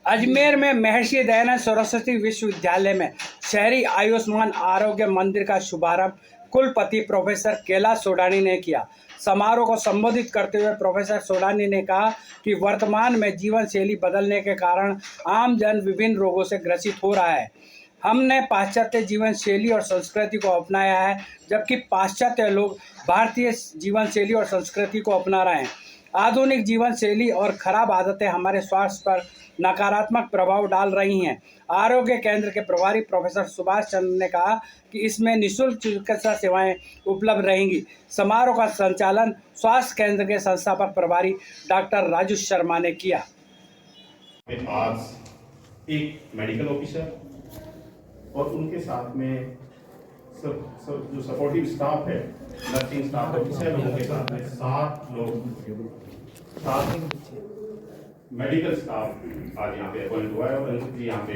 अजमेर में महर्षि दयानंद सरस्वती विश्वविद्यालय में शहरी आयुष्मान आरोग्य मंदिर का शुभारंभ कुलपति प्रोफेसर कैलाश सोडानी ने किया। समारोह को संबोधित करते हुए प्रोफेसर सोडानी ने कहा कि वर्तमान में जीवन शैली बदलने के कारण आम जन विभिन्न रोगों से ग्रसित हो रहा है। हमने पाश्चात्य जीवन शैली और संस्कृति को अपनाया है, जबकि पाश्चात्य लोग भारतीय जीवन शैली और संस्कृति को अपना रहे हैं। आधुनिक जीवन शैली और खराब आदतें हमारे स्वास्थ्य पर नकारात्मक प्रभाव डाल रही हैं। आरोग्य केंद्र के प्रभारी प्रोफेसर सुभाष चंद्र ने कहा कि इसमें निःशुल्क चिकित्सा सेवाएं उपलब्ध रहेंगी। समारोह का संचालन स्वास्थ्य केंद्र के संस्थापक प्रभारी डॉक्टर राजू शर्मा ने किया। आज एक मेडिकल ऑफिसर और उनके साथ में सब जो सपोर्टिव स्टाफ है, नर्सिंग स्टाफ है, 6 लोगों के साथ में 7 लोग, 7 मेडिकल स्टाफ आज यहाँ पे अपॉइंट हुआ है और उनकी यहाँ पे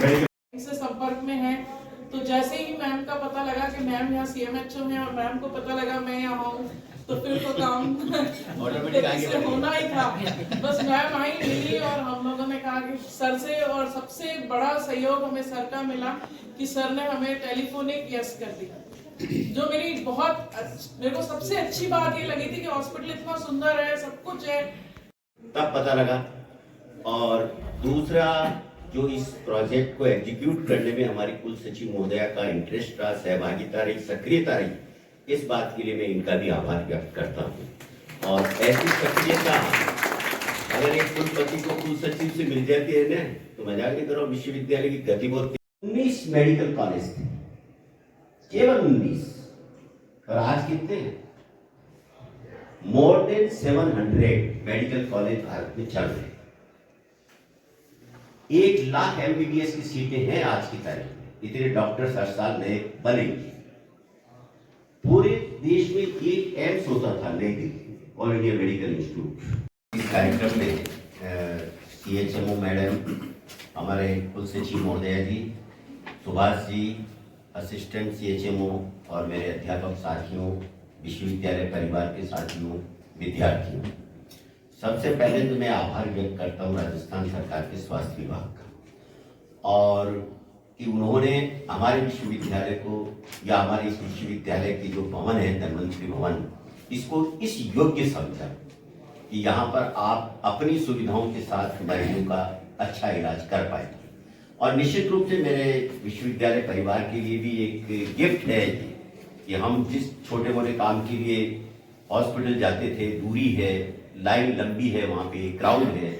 मेडिकल से संपर्क में है। तो जैसे ही मैम का पता लगा कि मैम यहाँ CMHO है और मैम को पता लगा मैं यहाँ हूँ, तो फिर तो काम से होना ही था। बस मैम आई मिली और हम लोगों ने कहा कि सर से, और सबसे बड़ा सहयोग हमें सर का मिला कि सर ने हमें टेलीफोनिक यस कर दिया। जो मेरे को सबसे अच्छी बात ये लगी थी कि हॉस्पिटल इतना सुंदर है, सब कुछ है, तब पता लगा। और दूसरा, जो इस प्रोजेक्ट को एग्जीक्यूट करने में हमारी कुल सचिव महोदया का इंटरेस्ट रहा, सहभागिता रही, सक्रियता रही, इस बात के लिए मैं इनका भी आभार व्यक्त करता हूँ। और ऐसी सक्रियता अगर एक कुलपति को कुल सचिव से मिल जाती है ना, तो मजाक नहीं करो, विश्वविद्यालय की गति बहुत। 19 मेडिकल कॉलेज थे, केवल 19, और आज कितने हैं? More than 700 medical college Bharat में चल रहे हैं। 1 लाख MBBS की सीटें हैं आज की तारीख में। इतने डॉक्टर्स हर साल नए बनेंगे। पूरे देश में एक एम्स होता था New Delhi, all India medical institute. इस कार्यक्रम में CHMO मैडम, हमारे कुल सचिव महोदया जी, सुभाष जी, असिस्टेंट CHMO और मेरे अध्यापक साथियों, विश्वविद्यालय परिवार के साथियों, विद्यार्थियों, सबसे पहले तो मैं आभार व्यक्त करता हूँ राजस्थान सरकार के स्वास्थ्य विभाग का, और कि उन्होंने हमारे विश्वविद्यालय को, या हमारे इस विश्वविद्यालय की जो भवन है धन्वंतरी भवन, इसको इस योग्य समझा कि यहाँ पर आप अपनी सुविधाओं के साथ मरीजों का अच्छा इलाज कर पाएंगे। और निश्चित रूप से मेरे विश्वविद्यालय परिवार के लिए भी एक गिफ्ट है कि हम जिस छोटे मोटे काम के लिए हॉस्पिटल जाते थे, दूरी है, लाइन लंबी है, वहाँ पे क्राउड है,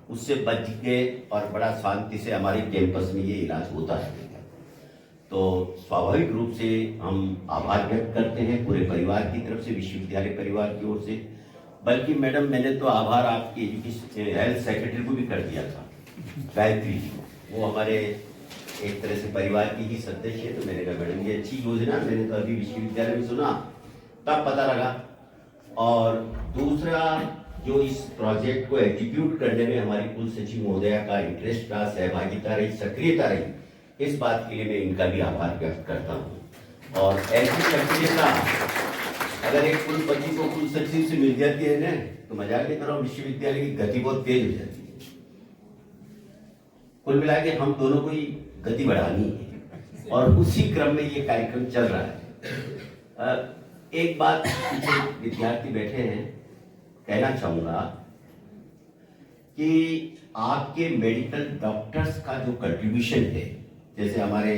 उससे बच गए और बड़ा शांति से हमारे कैंपस में ये इलाज होता है। तो स्वाभाविक रूप से हम आभार व्यक्त करते हैं पूरे परिवार की तरफ से, विश्वविद्यालय परिवार की ओर से। बल्कि मैडम, मैंने तो आभार आपके एजुकेशन हेल्थ सेक्रेटरी को भी कर दिया था, गायत्री जी, वो हमारे एक तरह से परिवार की ही सदस्य है। तो मैंने कहा मैडम ये अच्छी योजना, मैंने तो अभी विश्वविद्यालय में सुना, तब पता लगा। और दूसरा, जो इस प्रोजेक्ट को एग्जीक्यूट करने में हमारी कुल सचिव महोदया का इंटरेस्ट रहा, सहभागिता रही, सक्रियता रही, इस बात के लिए मैं इनका भी आभार व्यक्त करता हूँ। और ऐसी सक्रियता अगर एक कुलपति को कुल सचिव से मिल जाती है ना, तो मजाक नहीं करो, विश्वविद्यालय की गति बहुत तेज हो जाती है। कुल मिला के हम दोनों को ही गति बढ़ानी है, और उसी क्रम में ये कार्यक्रम चल रहा है। एक बात, जो विद्यार्थी बैठे हैं, कहना चाहूंगा कि आपके मेडिकल डॉक्टर्स का जो कंट्रीब्यूशन है, जैसे हमारे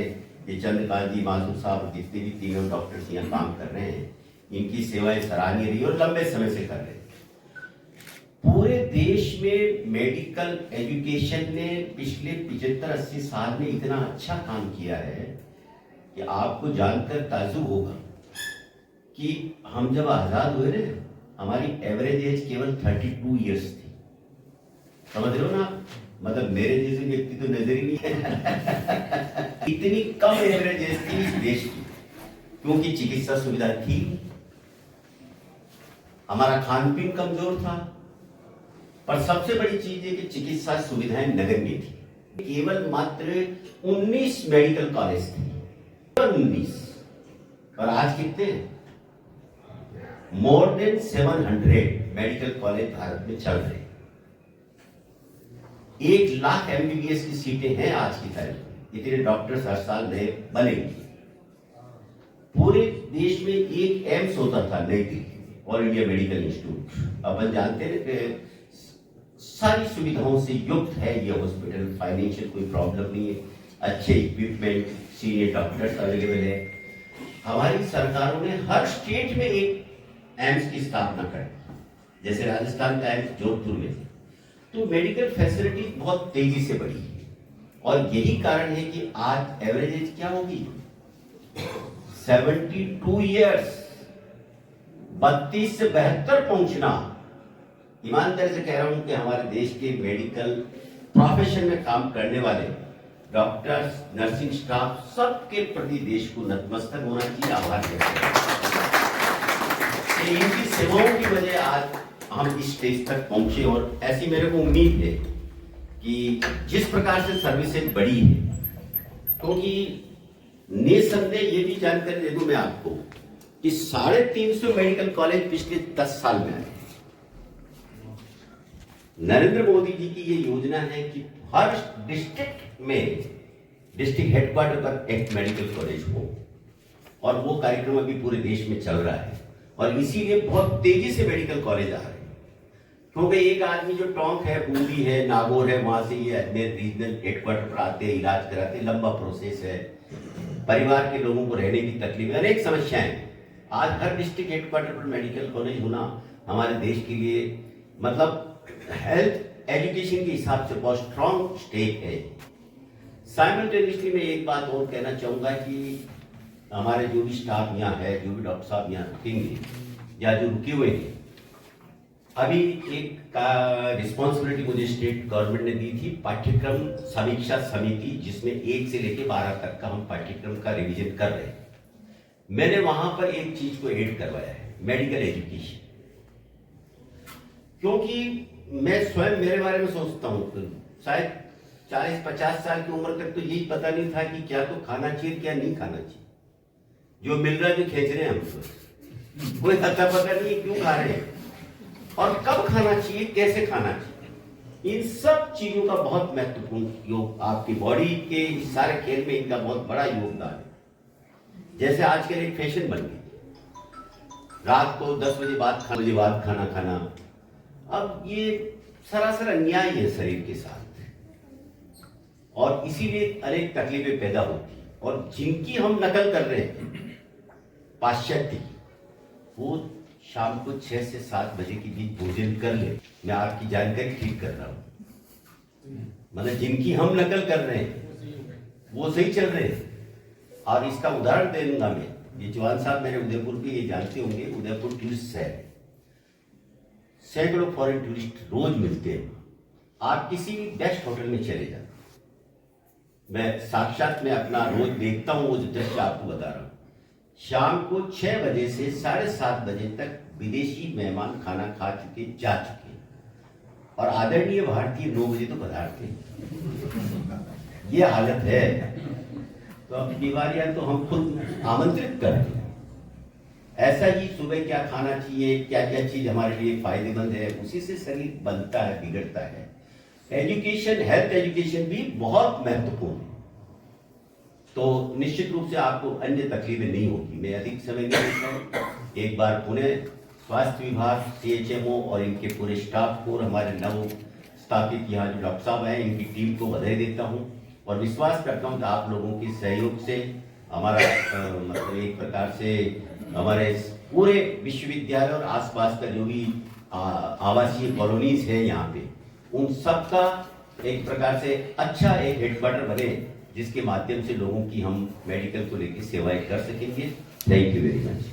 ये चंद्रकांत जी, मासूर साहब, जितने भी तीनों डॉक्टर्स यहाँ काम कर रहे हैं, इनकी सेवाएं सराहनीय रही और लंबे समय से कर रहे हैं। पूरे देश में मेडिकल एजुकेशन ने पिछले 75-80 साल में इतना अच्छा काम किया है कि आपको जानकर ताज्जुब होगा कि हम जब आजाद हुए ना, हमारी एवरेज एज केवल 32 इयर्स थी। समझ रहे हो ना? मतलब मेरे जैसे व्यक्ति तो नजर ही नहीं है। इतनी कम एवरेज एज थी इस देश की, क्योंकि चिकित्सा सुविधा थी, हमारा खान पीन कमजोर था, पर सबसे बड़ी चीज है कि चिकित्सा सुविधाएं नगण्य थी। केवल मात्र 19 मेडिकल कॉलेज थे, 19, और आज कितने? More than 700 medical college Bharat में चल रहे हैं। 1 लाख MBBS की सीटें हैं आज की तारीख में, इतने डॉक्टर्स हर साल नए बनेंगे। पूरे देश में एक एम्स होता था New Delhi, all India medical institute. अपन जानते हैं कि सारी सुविधाओं से युक्त है ये हॉस्पिटल, फाइनेंशियल कोई प्रॉब्लम नहीं है, अच्छे इक्विपमेंट, सीनियर डॉक्टर्स अवेलेबल है। हमारी सरकारों ने हर स्टेट में एक एम्स की स्थापना कर, जैसे राजस्थान का एम्स जोधपुर में, तो मेडिकल फैसिलिटी बहुत तेजी से बढ़ी है। और यही कारण है कि आज एवरेज एज क्या होगी, 72 ईयर्स, 32 से 72 पहुंचना। ईमानदारी से कह रहा हूं कि हमारे देश के मेडिकल प्रोफेशन में काम करने वाले डॉक्टर्स, नर्सिंग स्टाफ, सबके प्रति देश को नतमस्तक होना चाहिए, आभार व्यक्त करना। इनकी सेवाओं की वजह आज हम इस स्टेज तक पहुंचे। और ऐसी मेरे को उम्मीद है कि जिस प्रकार से सर्विसेज बढ़ी है, क्योंकि निसंदेह ये भी जानकारी दे दूं मैं आपको कि 350 मेडिकल कॉलेज पिछले 10 साल में आए। नरेंद्र मोदी जी की ये योजना है कि हर डिस्ट्रिक्ट में, डिस्ट्रिक्ट हेडक्वार्टर पर एक मेडिकल कॉलेज हो, और वो कार्यक्रम अभी पूरे देश में चल रहा है। और इसीलिए बहुत तेजी से मेडिकल कॉलेज आ रहे हैं, क्योंकि एक आदमी जो टोंक है, बूंदी है, नागौर है, वहां से ये अजमेर रीजनल हेडक्वार्टर पर आते हैं, इलाज कराते हैं, लंबा प्रोसेस है, परिवार के लोगों को रहने की तकलीफ, अनेक समस्याएं। आज हर डिस्ट्रिक्ट हेडक्वार्टर पर मेडिकल कॉलेज होना हमारे देश के लिए, मतलब हेल्थ एजुकेशन के हिसाब से बहुत स्ट्रॉन्ग स्टेप है। साइमल्टेनियसली मैं एक बात और कहना चाहूंगा कि हमारे जो भी स्टाफ यहाँ है, जो भी डॉक्टर साहब यहाँ रुकेंगे या जो रुके हुए हैं, अभी एक रिस्पॉन्सिबिलिटी मुझे स्टेट गवर्नमेंट ने दी थी, पाठ्यक्रम समीक्षा समिति, जिसमें 1 से लेकर 12 तक का हम पाठ्यक्रम का रिवीजन कर रहे हैं। मैंने वहां पर एक चीज को ऐड करवाया है, मेडिकल एजुकेशन। क्योंकि मैं स्वयं मेरे बारे में सोचता हूं, शायद 40-50 साल की उम्र तक तो यही पता नहीं था कि क्या तो खाना चाहिए, क्या नहीं खाना चाहिए। जो मिल रहा है जो खींच रहे हैं हम, कोई अता पता नहीं क्यों खा रहे हैं और कब खाना चाहिए, कैसे खाना चाहिए। इन सब चीजों का बहुत महत्वपूर्ण योग, आपकी बॉडी के इस सारे खेल में इनका बहुत बड़ा योगदान है। जैसे आजकल एक फैशन बन गई, रात को 10 बजे बाद खाना खाना। अब ये सरासर अन्याय है शरीर के साथ, और इसीलिए अनेक तकलीफें पैदा होती हैं। और जिनकी हम नकल कर रहे हैं पाश्चात्य, वो शाम को 6 से 7 बजे के बीच भोजन कर ले। मैं आपकी जानकारी ठीक कर रहा हूं, मतलब जिनकी हम नकल कर रहे हैं वो सही चल रहे हैं। और इसका उदाहरण दे दूंगा मैं, ये जवान साहब मेरे उदयपुर के, ये जानते होंगे, उदयपुर टूरिस्ट है, सैकड़ों फॉरेन टूरिस्ट रोज मिलते हैं। आप किसी भी बेस्ट होटल में चले जाए, मैं साक्षात में अपना रोज देखता हूं, वो जो दृश्य आपको बता रहा हूं। शाम को 6 बजे से 7:30 बजे तक विदेशी मेहमान खाना खा चुके, जा चुके, और आदरणीय भारतीय 9 बजे तो पधारते हैं। ये हालत है। तो अब बीमारियां तो हम खुद आमंत्रित करें। ऐसा ही सुबह क्या खाना चाहिए, क्या क्या चीज हमारे लिए फायदेमंद है, उसी से शरीर बनता है, बिगड़ता है। एजुकेशन, हेल्थ एजुकेशन भी बहुत महत्वपूर्ण है। तो निश्चित रूप से आपको अन्य तकलीफें नहीं होगी। मैं अधिक समय नहीं लेता हूं, एक बार पुणे स्वास्थ्य विभाग, CHMO और इनके पूरे स्टाफ को और हमारे नव स्थापित यहाँ जो डॉक्टर साहब हैं, इनकी टीम को बधाई देता हूँ और विश्वास करता हूँ कि आप लोगों के सहयोग से हमारा मतलब एक प्रकार से हमारे पूरे विश्वविद्यालय और आसपास का जो भी आवासीय कॉलोनीज है यहाँ पे, उन सब का एक प्रकार से अच्छा एक हेडक्वार्टर बने, जिसके माध्यम से लोगों की हम मेडिकल को लेकर सेवाएं कर सकेंगे। Thank you very much.